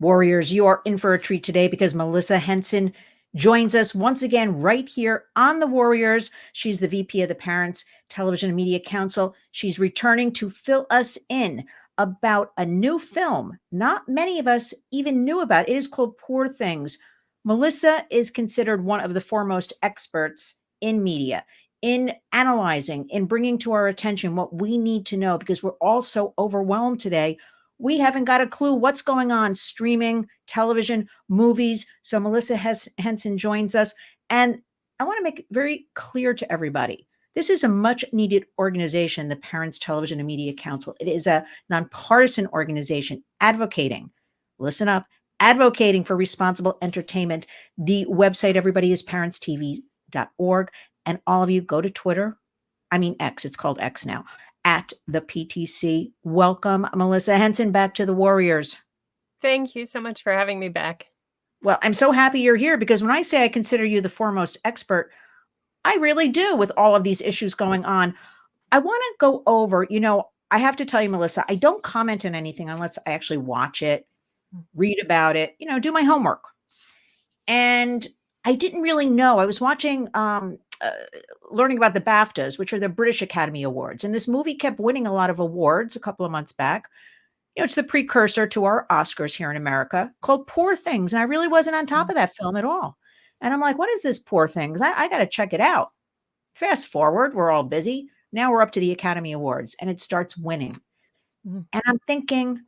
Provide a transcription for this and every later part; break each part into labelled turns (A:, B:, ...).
A: Warriors, you are in for a treat today because Melissa Henson joins us once again right here on the Warriors. She's the VP of the Parents Television and Media Council. She's returning to fill us in about a new film not many of us even knew about. It is called Poor Things. Melissa is considered one of the foremost experts in media, in analyzing, in bringing to our attention what we need to know because we're all so overwhelmed today. We haven't got a clue what's going on streaming, television, movies. So Melissa Henson joins us. And I want to make it very clear to everybody. This is a much needed organization, the Parents Television and Media Council. It is a nonpartisan organization advocating, listen up, advocating for responsible entertainment. The website, everybody, is parentstv.org. And all of you go to Twitter. I mean, X, it's called X now, at the PTC. Welcome, Melissa Henson, back to the Warriors.
B: Thank you so much for having me back.
A: Well, I'm so happy you're here because when I say I consider you the foremost expert, I really do with all of these issues going on. I want to go over, I have to tell you, Melissa, I don't comment on anything unless I actually watch it, read about it, do my homework. And I didn't really know. I was watching learning about the BAFTAs, which are the British Academy Awards. And this movie kept winning a lot of awards a couple of months back. It's the precursor to our Oscars here in America called Poor Things. And I really wasn't on top of that film at all. And I'm like, what is this Poor Things? I got to check it out. Fast forward, we're all busy. Now we're up to the Academy Awards and it starts winning. And I'm thinking,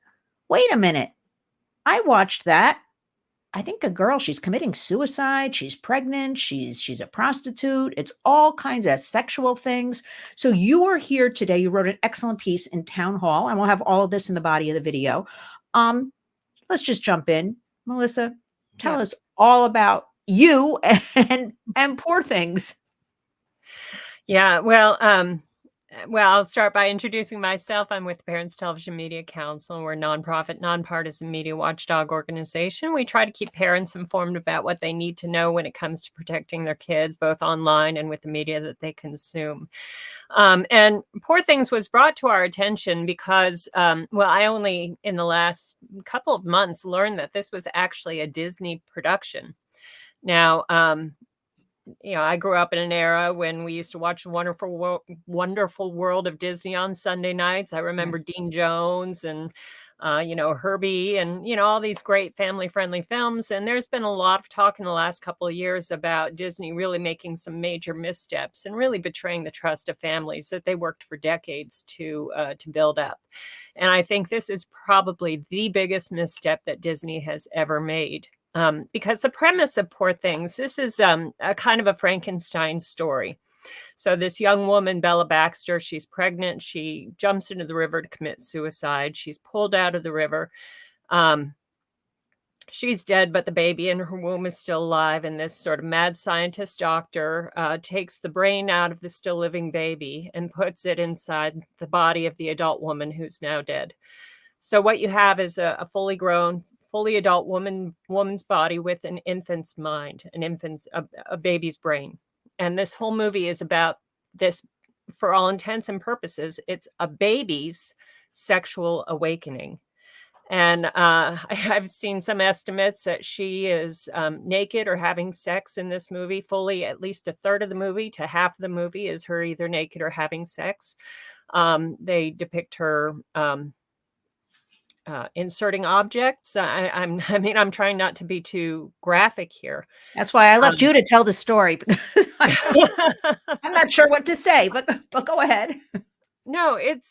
A: wait a minute. I watched that. I think a girl, she's committing suicide. She's pregnant. She's a prostitute. It's all kinds of sexual things. So you are here today. You wrote an excellent piece in Townhall, and we'll have all of this in the body of the video. Let's just jump in. Melissa, tell us all about you and Poor Things.
B: Yeah, well, I'll start by introducing myself. I'm with the Parents Television Media Council, and we're a nonprofit, nonpartisan media watchdog organization. We try to keep parents informed about what they need to know when it comes to protecting their kids, both online and with the media that they consume. And Poor Things was brought to our attention because, I only in the last couple of months learned that this was actually a Disney production. Now, I grew up in an era when we used to watch Wonderful World of Disney on Sunday nights. I remember Dean Jones and, Herbie and, all these great family-friendly films. And there's been a lot of talk in the last couple of years about Disney really making some major missteps and really betraying the trust of families that they worked for decades to build up. And I think this is probably the biggest misstep that Disney has ever made. Because the premise of Poor Things, this is a kind of a Frankenstein story. So this young woman, Bella Baxter, she's pregnant. She jumps into the river to commit suicide. She's pulled out of the river. She's dead, but the baby in her womb is still alive. And this sort of mad scientist doctor takes the brain out of the still living baby and puts it inside the body of the adult woman who's now dead. So what you have is a fully grown, fully adult woman's body with an infant's mind, a baby's brain. And this whole movie is about this, for all intents and purposes, it's a baby's sexual awakening. And I've seen some estimates that she is naked or having sex in this movie. Fully, at least a third of the movie to half of the movie is her either naked or having sex. They depict her inserting objects. I'm trying not to be too graphic here.
A: That's why I left you to tell the story because I'm not sure what to say, but go ahead.
B: No, it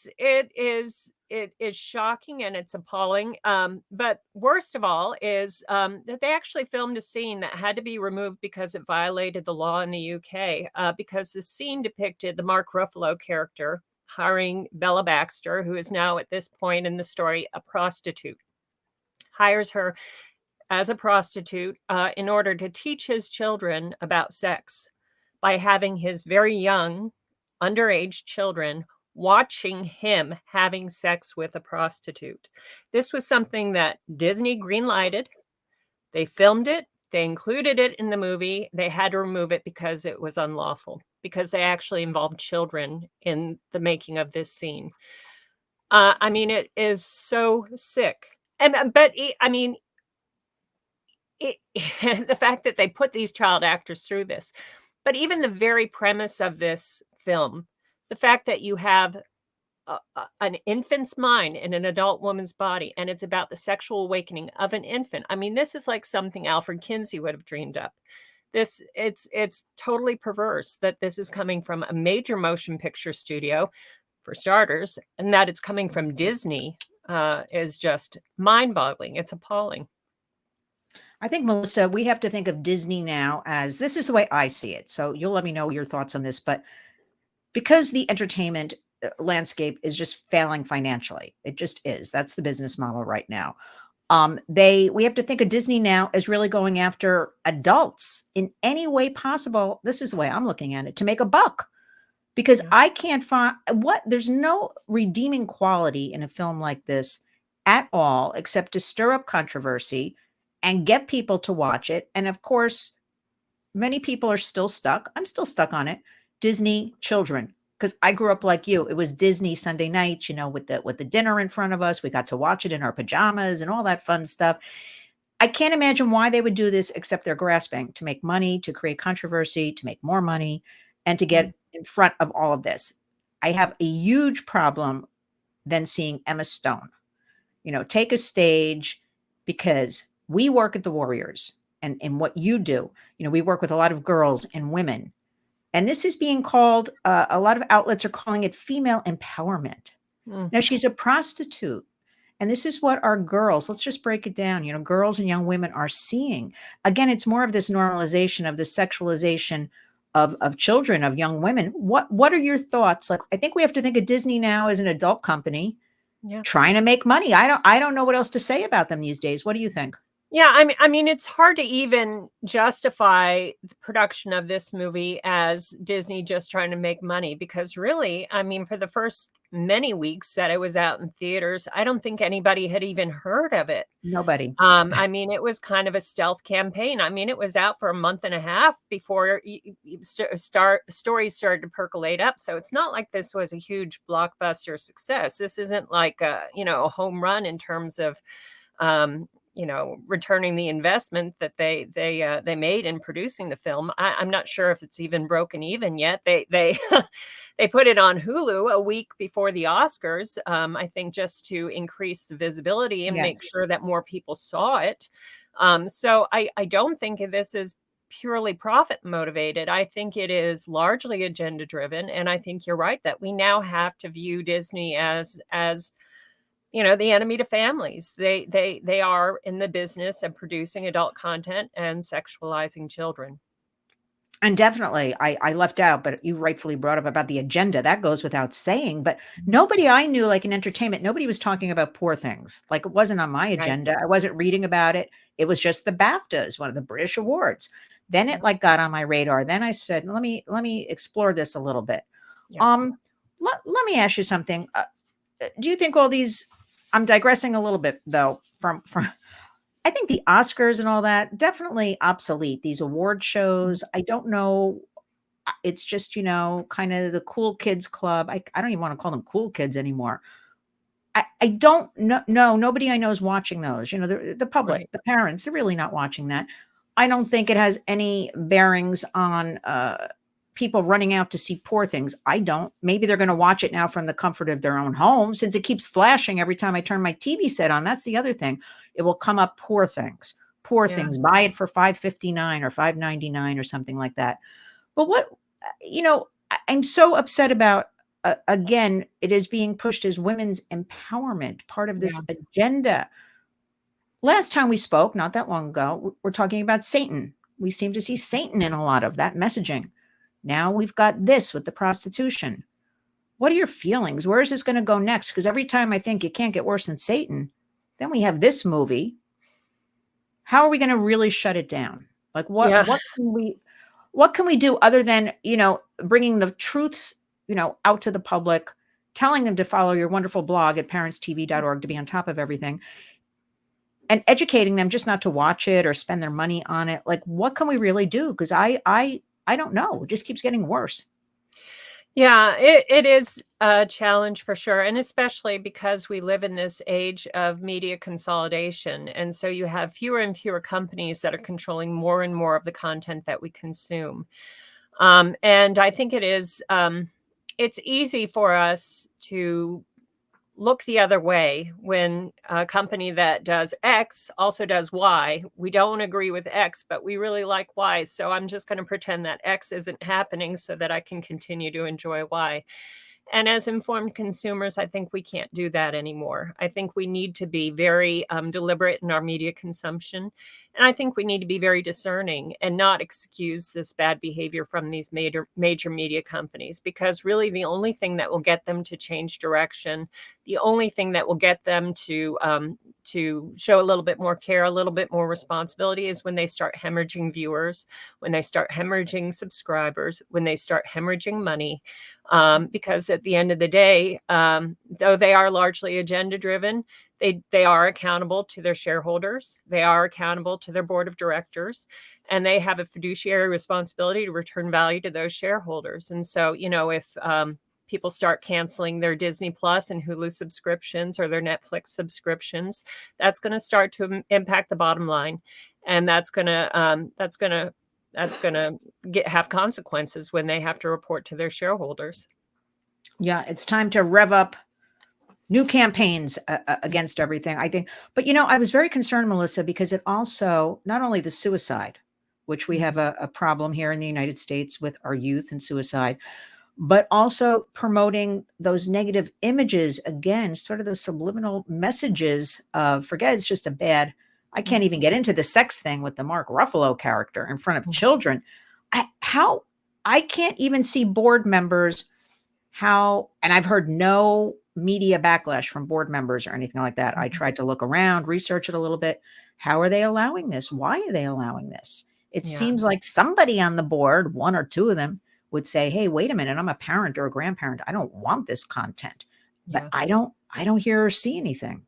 B: is shocking and it's appalling. But worst of all is that they actually filmed a scene that had to be removed because it violated the law in the UK. Because the scene depicted the Mark Ruffalo character hiring Bella Baxter, who is now at this point in the story a prostitute, hires her as a prostitute in order to teach his children about sex by having his very young underage children watching him having sex with a prostitute. This was something that Disney greenlighted. They filmed it. They included it in the movie. They had to remove it because it was unlawful, because they actually involved children in the making of this scene. It is so sick. But it the fact that they put these child actors through this, but even the very premise of this film, the fact that you have an infant's mind in an adult woman's body, and it's about the sexual awakening of an infant. I mean, this is like something Alfred Kinsey would have dreamed up. This it's totally perverse that this is coming from a major motion picture studio, for starters, and that it's coming from Disney is just mind-boggling. It's appalling.
A: I think, Melissa, we have to think of Disney now as this is the way I see it. So you'll let me know your thoughts on this. But because the entertainment landscape is just failing financially, it just is. That's the business model right now. We have to think of Disney now as really going after adults in any way possible. This is the way I'm looking at it, to make a buck. Because
B: Yeah.
A: I can't find there's no redeeming quality in a film like this at all, except to stir up controversy and get people to watch it. And of course, many people are still stuck. I'm still stuck on it. Disney children, because I grew up like you. It was Disney Sunday nights, with the dinner in front of us. We got to watch it in our pajamas and all that fun stuff. I can't imagine why they would do this except they're grasping to make money, to create controversy, to make more money, and to
B: Mm.
A: get in front of all of this. I have a huge problem then seeing Emma Stone, take a stage, because we work at the Warriors and in what you do, we work with a lot of girls and women. And this is being called, a lot of outlets are calling it female empowerment.
B: Mm.
A: Now, she's a prostitute. And this is what our girls, let's just break it down, girls and young women are seeing. Again, it's more of this normalization of the sexualization of children, of young women. What are your thoughts? Like, I think we have to think of Disney now as an adult company
B: Yeah.
A: trying to make money. I don't know what else to say about them these days. What do you think?
B: Yeah, I mean, it's hard to even justify the production of this movie as Disney just trying to make money because really, I mean, for the first many weeks that it was out in theaters, I don't think anybody had even heard of it.
A: Nobody.
B: I mean, it was kind of a stealth campaign. I mean, it was out for a month and a half before stories started to percolate up. So it's not like this was a huge blockbuster success. This isn't like a home run in terms of returning the investment that they made in producing the film. I'm not sure if it's even broken even yet. They they put it on Hulu a week before the Oscars, I think, just to increase the visibility and make
A: Yes.
B: sure that more people saw it. So I don't think this is purely profit motivated. I think it is largely agenda driven, and I think you're right that we now have to view Disney as the enemy to families. They are in the business of producing adult content and sexualizing children.
A: And definitely, I left out, but you rightfully brought up about the agenda. That goes without saying. But nobody I knew, like in entertainment, nobody was talking about Poor Things. Like it wasn't on my
B: Right.
A: agenda. I wasn't reading about it. It was just the BAFTAs, one of the British awards. Then
B: Yeah.
A: it like got on my radar. Then I said, let me explore this a little bit.
B: Yeah.
A: Let me ask you something. Do you think all these? I'm digressing a little bit though from I think the Oscars and all that, definitely obsolete. These award shows, I don't know. It's just, kind of the cool kids club. I don't even want to call them cool kids anymore. I don't know. No, nobody I know is watching those. The public,
B: Right.
A: the parents, they're really not watching that. I don't think it has any bearings on people running out to see Poor Things. I don't. Maybe they're going to watch it now from the comfort of their own home since it keeps flashing every time I turn my TV set on. That's the other thing. It will come up Poor Things. Poor
B: Yeah.
A: Things. Buy it for $5.59 or $5.99 or something like that. But I'm so upset about. Again, it is being pushed as women's empowerment, part of
B: Yeah.
A: this agenda. Last time we spoke, not that long ago, we're talking about Satan. We seem to see Satan in a lot of that messaging. Now we've got this with the prostitution. What are your feelings? Where is this going to go next? Because every time I think it can't get worse than Satan, then we have this movie. How are we going to really shut it down? Like
B: Yeah.
A: what can we do other than, bringing the truths, out to the public, telling them to follow your wonderful blog at parentstv.org to be on top of everything and educating them just not to watch it or spend their money on it. Like, what can we really do? Because I don't know. It just keeps getting worse.
B: Yeah, it is a challenge for sure. And especially because we live in this age of media consolidation. And so you have fewer and fewer companies that are controlling more and more of the content that we consume. And I think it's easy for us to look the other way when a company that does X also does Y. We don't agree with X, but we really like Y. So I'm just going to pretend that X isn't happening so that I can continue to enjoy Y. And as informed consumers, I think we can't do that anymore. I think we need to be very deliberate in our media consumption. And I think we need to be very discerning and not excuse this bad behavior from these major media companies, because really the only thing that will get them to change direction, the only thing that will get them to show a little bit more care, a little bit more responsibility, is when they start hemorrhaging viewers, when they start hemorrhaging subscribers, when they start hemorrhaging money. Because at the end of the day, though they are largely agenda driven, they are accountable to their shareholders. They are accountable to their board of directors, and they have a fiduciary responsibility to return value to those shareholders. And so, if people start canceling their Disney Plus and Hulu subscriptions or their Netflix subscriptions, that's going to start to impact the bottom line, and that's going to have consequences when they have to report to their shareholders.
A: Yeah, it's time to rev up new campaigns against everything, I think. But I was very concerned, Melissa, because it also, not only the suicide, which we have a problem here in the United States with our youth and suicide, but also promoting those negative images, again, sort of the subliminal messages of, forget it's just a bad, I can't even get into the sex thing with the Mark Ruffalo character in front of children. I can't even see board members and I've heard no media backlash from board members or anything like that. I tried to look around, research it a little bit. How are they allowing this? Why are they allowing this? It seems like somebody on the board, one or two of them, would say, "Hey, wait a minute, I'm a parent or a grandparent. I don't want this content." But
B: Yeah.
A: I don't hear or see anything.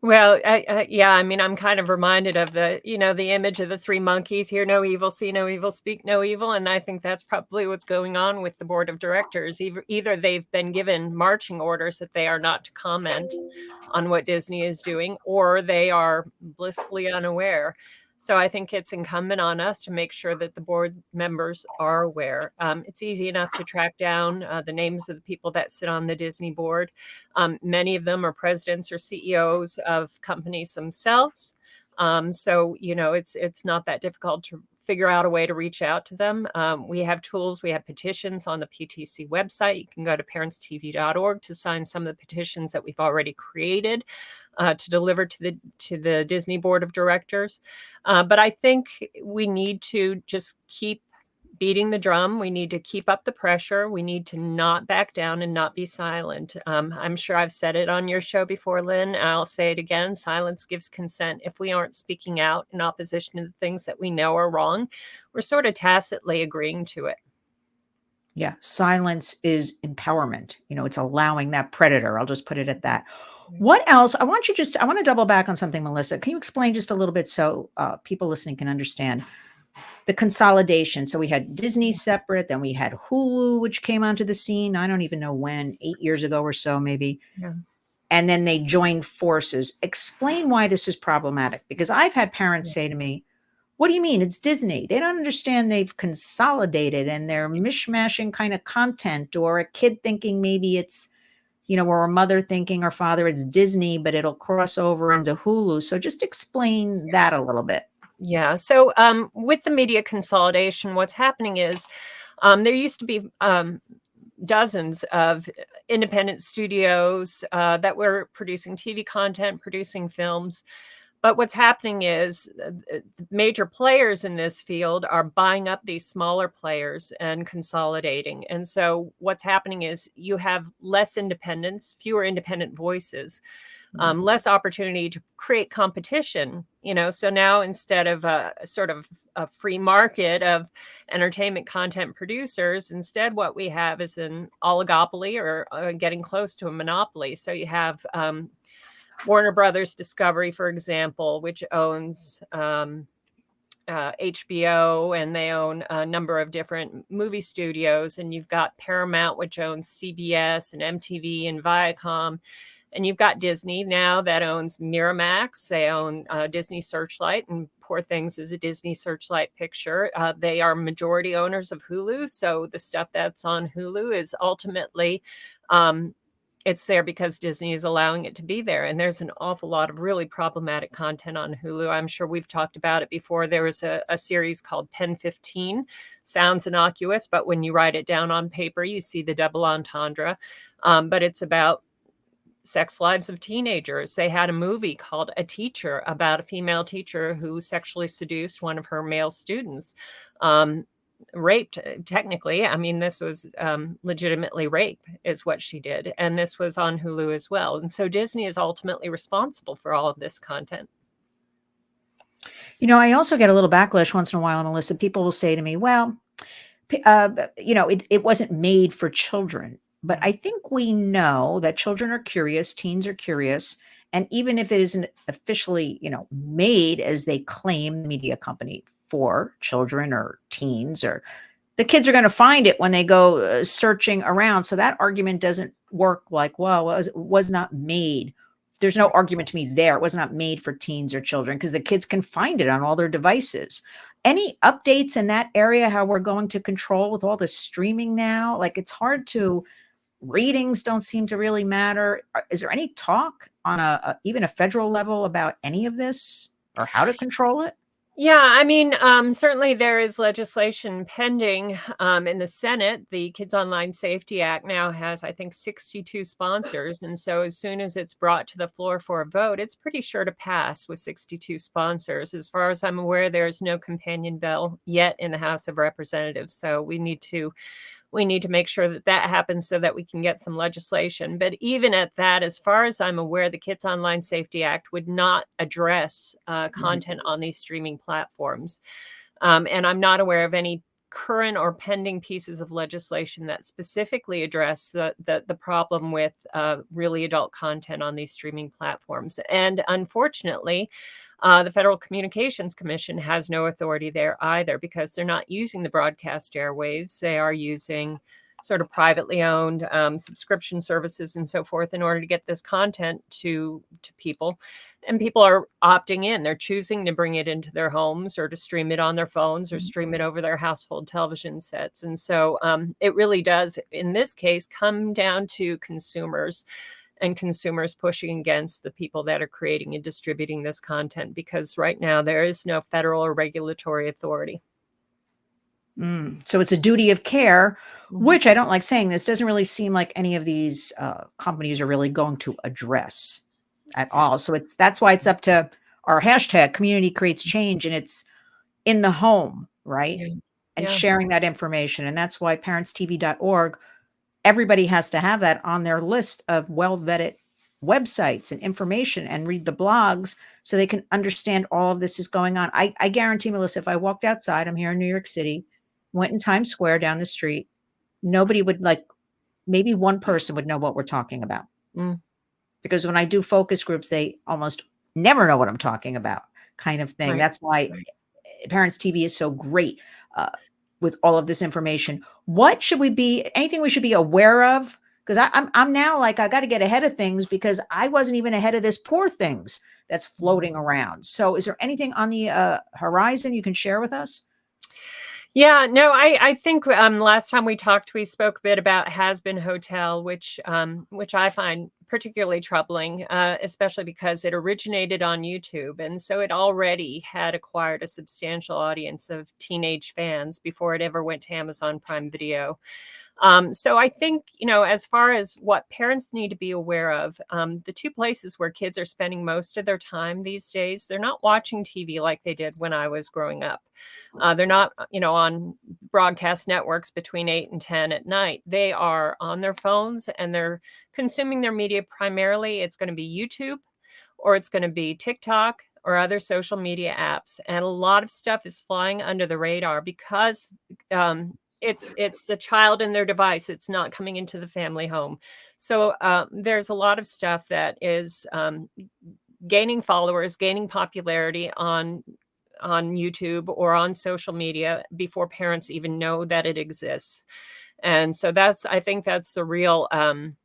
B: Well, yeah, I mean, I'm kind of reminded of the image of the three monkeys: hear no evil, see no evil, speak no evil. And I think that's probably what's going on with the board of directors. Either they've been given marching orders that they are not to comment on what Disney is doing, or they are blissfully unaware. So I think it's incumbent on us to make sure that the board members are aware. It's easy enough to track down the names of the people that sit on the Disney board. Many of them are presidents or CEOs of companies themselves. So it's not that difficult to figure out a way to reach out to them. We have tools. We have petitions on the PTC website. You can go to parentstv.org to sign some of the petitions that we've already created to deliver to the Disney board of directors. But I think we need to just keep beating the drum. We need to keep up the pressure. We need to not back down and not be silent. I'm sure I've said it on your show before, Lynn. I'll say it again. Silence gives consent. If we aren't speaking out in opposition to the things that we know are wrong, we're sort of tacitly agreeing to it.
A: Yeah, silence is empowerment. It's allowing that predator. I'll just put it at that. What else? I want to double back on something, Melissa. Can you explain just a little bit so people listening can understand the consolidation? So we had Disney separate, then we had Hulu, which came onto the scene. I don't even know when, 8 years ago or so, maybe.
B: Yeah.
A: And then they joined forces. Explain why this is problematic, because I've had parents say to me, "What do you mean? It's Disney." They don't understand they've consolidated and they're mishmashing kind of content, or a kid thinking maybe it's, or a mother thinking or father it's Disney, but it'll cross over into Hulu. So just explain that a little bit.
B: Yeah. So with the media consolidation, what's happening is there used to be dozens of independent studios that were producing TV content, producing films. But what's happening is major players in this field are buying up these smaller players and consolidating. And so what's happening is you have less independence, fewer independent voices, less opportunity to create competition. So now instead of a sort of a free market of entertainment content producers, instead what we have is an oligopoly, or getting close to a monopoly. So you have Warner Brothers Discovery, for example, which owns HBO, and they own a number of different movie studios. And you've got Paramount, which owns CBS and MTV and Viacom. And you've got Disney now that owns Miramax. They own Disney Searchlight, and Poor Things is a Disney Searchlight picture. They are majority owners of Hulu. So the stuff that's on Hulu is ultimately, it's there because Disney is allowing it to be there. And there's an awful lot of really problematic content on Hulu. I'm sure we've talked about it before. There was a series called Pen 15. Sounds innocuous, but when you write it down on paper, you see the double entendre. But it's about sex lives of teenagers. They had a movie called A Teacher about a female teacher who sexually seduced one of her male students. Raped, technically. I mean, this was legitimately rape is what she did. And this was on Hulu as well. And so Disney is ultimately responsible for all of this content.
A: I also get a little backlash once in a while, Melissa. People will say to me, well, it wasn't made for children. But I think we know that children are curious, teens are curious. And even if it isn't officially, made as they claim, the media company, for children or teens, or the kids are going to find it when they go searching around. So that argument doesn't work like, well, it was not made. There's no argument to me there. It was not made for teens or children because the kids can find it on all their devices. Any updates in that area, how we're going to control with all the streaming now? Like, it's hard to, ratings don't seem to really matter. Is there any talk on even a federal level about any of this or how to control it?
B: Yeah, I mean, certainly there is legislation pending in the Senate. The Kids Online Safety Act now has, I think, 62 sponsors. And so as soon as it's brought to the floor for a vote, it's pretty sure to pass with 62 sponsors. As far as I'm aware, there's no companion bill yet in the House of Representatives. So we need to make sure that happens so that we can get some legislation. But even at that, as far as I'm aware, the Kids Online Safety Act would not address content on these streaming platforms. And I'm not aware of any current or pending pieces of legislation that specifically address the problem with really adult content on these streaming platforms. And unfortunately, the Federal Communications Commission has no authority there either because they're not using the broadcast airwaves. They are using sort of privately owned subscription services and so forth in order to get this content to people. And people are opting in. They're choosing to bring it into their homes or to stream it on their phones or stream it over their household television sets. And so it really does, in this case, come down to consumers and consumers pushing against the people that are creating and distributing this content, because right now there is no federal or regulatory authority.
A: So it's a duty of care, which I don't like saying this, doesn't really seem like any of these companies are really going to address at all. So that's why it's up to our hashtag community creates change, and it's in the home, right?
B: Yeah.
A: And sharing that information. And that's why parentstv.org, everybody has to have that on their list of well-vetted websites and information and read the blogs so they can understand all of this is going on. I guarantee, Melissa, if I walked outside, I'm here in New York City, went in Times Square down the street, nobody would, like, maybe one person would know what we're talking about. Because when I do focus groups, they almost never know what I'm talking about, kind of thing. Right. That's why Parents TV is so great with all of this information. What should we be, anything we should be aware of? Because I'm now like, I got to get ahead of things because I wasn't even ahead of this Poor Things that's floating around. So is there anything on the horizon you can share with us?
B: Yeah, no, I think last time we talked, we spoke a bit about Has Been Hotel, which I find particularly troubling, especially because it originated on YouTube. And so it already had acquired a substantial audience of teenage fans before it ever went to Amazon Prime Video. So I think, as far as what parents need to be aware of, the two places where kids are spending most of their time these days, they're not watching TV like they did when I was growing up. They're not, on broadcast networks between 8 and 10 at night. They are on their phones and they're consuming their media primarily. It's going to be YouTube or it's going to be TikTok or other social media apps. And a lot of stuff is flying under the radar because it's the child and their device. It's not coming into the family home. So there's a lot of stuff that is gaining followers, gaining popularity on on YouTube or on social media before parents even know that it exists. And so I think that's the real um,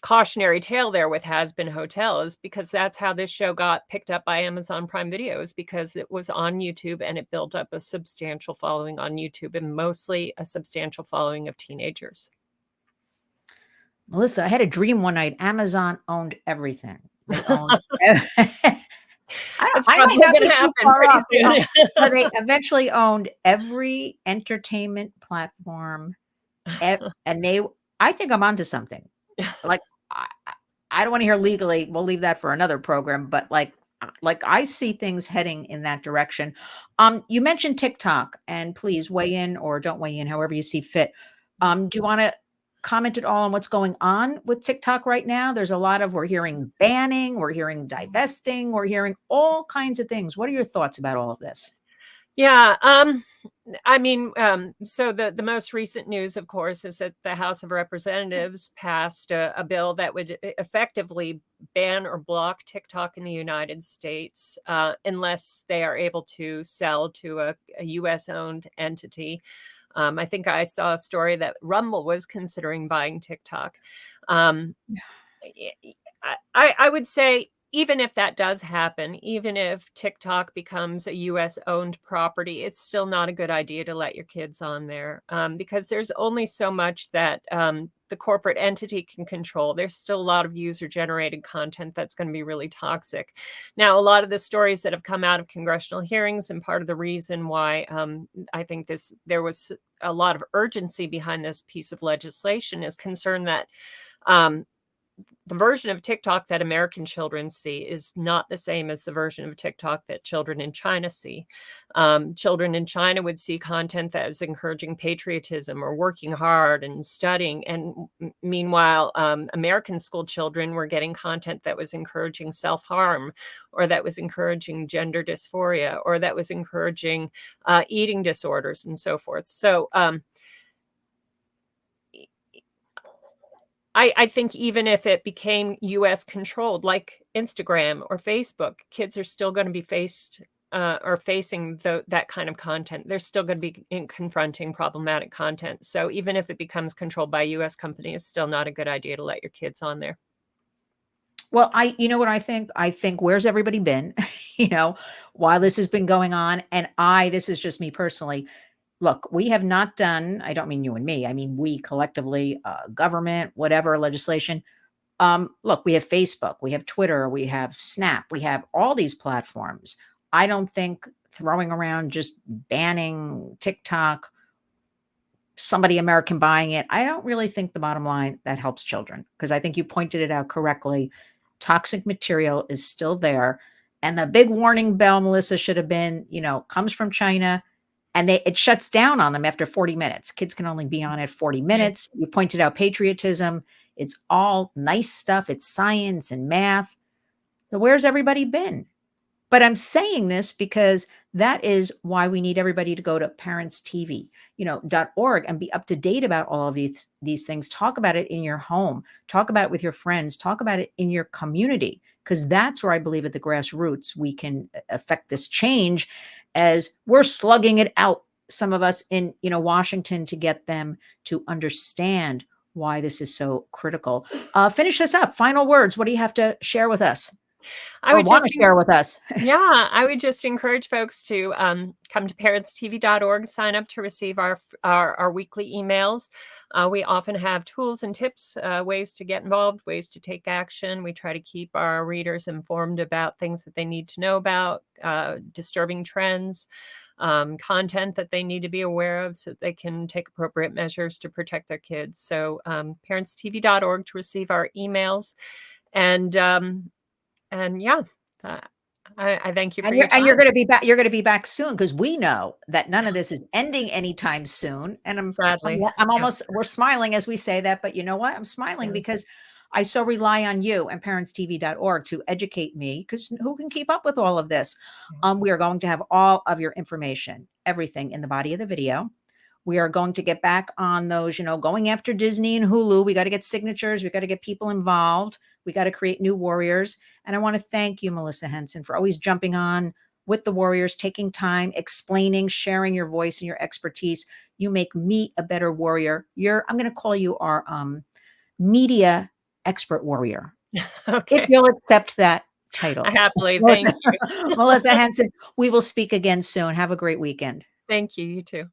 B: cautionary tale there with Has Been Hotel, is because that's how this show got picked up by Amazon Prime Video, is because it was on YouTube and it built up a substantial following on YouTube, and mostly a substantial following of teenagers.
A: Melissa, I had a dream one night. Amazon owned everything. They owned.
B: It's
A: I might
B: probably
A: not
B: going
A: be
B: to
A: too
B: happen
A: far
B: pretty
A: off. But they eventually owned every entertainment platform, and I think I'm onto something. Like, I don't want to hear legally. We'll leave that for another program. But like I see things heading in that direction. You mentioned TikTok, and please weigh in or don't weigh in, however you see fit. Do you want to comment at all on what's going on with TikTok right now? There's a lot of, we're hearing banning, we're hearing divesting, we're hearing all kinds of things. What are your thoughts about all of this?
B: Yeah. I mean, so the most recent news, of course, is that the House of Representatives passed a bill that would effectively ban or block TikTok in the United States unless they are able to sell to a U.S.-owned entity. I think I saw a story that Rumble was considering buying TikTok. I would say, even if that does happen, even if TikTok becomes a U.S. owned property, it's still not a good idea to let your kids on there, because there's only so much that the corporate entity can control. There's still a lot of user generated content that's going to be really toxic. Now, a lot of the stories that have come out of congressional hearings, and part of the reason why I think there was a lot of urgency behind this piece of legislation, is concern that the version of TikTok that American children see is not the same as the version of TikTok that children in China see. Children in China would see content that is encouraging patriotism or working hard and studying. And meanwhile, American school children were getting content that was encouraging self-harm, or that was encouraging gender dysphoria, or that was encouraging eating disorders and so forth. So I think even if it became US controlled, like Instagram or Facebook, kids are still going to be facing that kind of content. They're still going to be confronting problematic content. So even if it becomes controlled by a US company, it's still not a good idea to let your kids on there.
A: Well, you know what I think? I think, where's everybody been, while this has been going on? And this is just me personally. Look, we have not done, I don't mean you and me, I mean we collectively, government, whatever, legislation. Look, we have Facebook, we have Twitter, we have Snap, we have all these platforms. I don't think throwing around just banning TikTok, somebody American buying it, I don't really think the bottom line that helps children, because I think you pointed it out correctly. Toxic material is still there. And the big warning bell, Melissa, should have been, comes from China, and it shuts down on them after 40 minutes. Kids can only be on it 40 minutes. You pointed out patriotism. It's all nice stuff. It's science and math. So where's everybody been? But I'm saying this because that is why we need everybody to go to parentstv.org and be up to date about all of these things. Talk about it in your home. Talk about it with your friends. Talk about it in your community, because that's where I believe at the grassroots we can affect this change, as we're slugging it out, some of us in Washington, to get them to understand why this is so critical. Finish this up. Final words. What do you have to share with us?
B: I would
A: want to share with us?
B: Yeah, I would just encourage folks to come to parentstv.org, sign up to receive our weekly emails. We often have tools and tips, ways to get involved, ways to take action. We try to keep our readers informed about things that they need to know about, disturbing trends, content that they need to be aware of, so that they can take appropriate measures to protect their kids. So parentstv.org to receive our emails. And yeah, I thank you for your time.
A: And you're going to be back. You're going to be back soon, because we know that none of this is ending anytime soon. And
B: Sadly,
A: I'm almost, we're smiling as we say that, but you know what? I'm smiling because I so rely on you and parentstv.org to educate me, because who can keep up with all of this? We are going to have all of your information, everything in the body of the video. We are going to get back on those, going after Disney and Hulu. We got to get signatures. We got to get people involved. We got to create new warriors. And I want to thank you, Melissa Henson, for always jumping on with the warriors, taking time, explaining, sharing your voice and your expertise. You make me a better warrior. I'm going to call you our media expert warrior, if
B: Okay.
A: you'll accept that title.
B: Happily.
A: Melissa,
B: Thank you.
A: Melissa Henson, we will speak again soon. Have a great weekend.
B: Thank you. You too.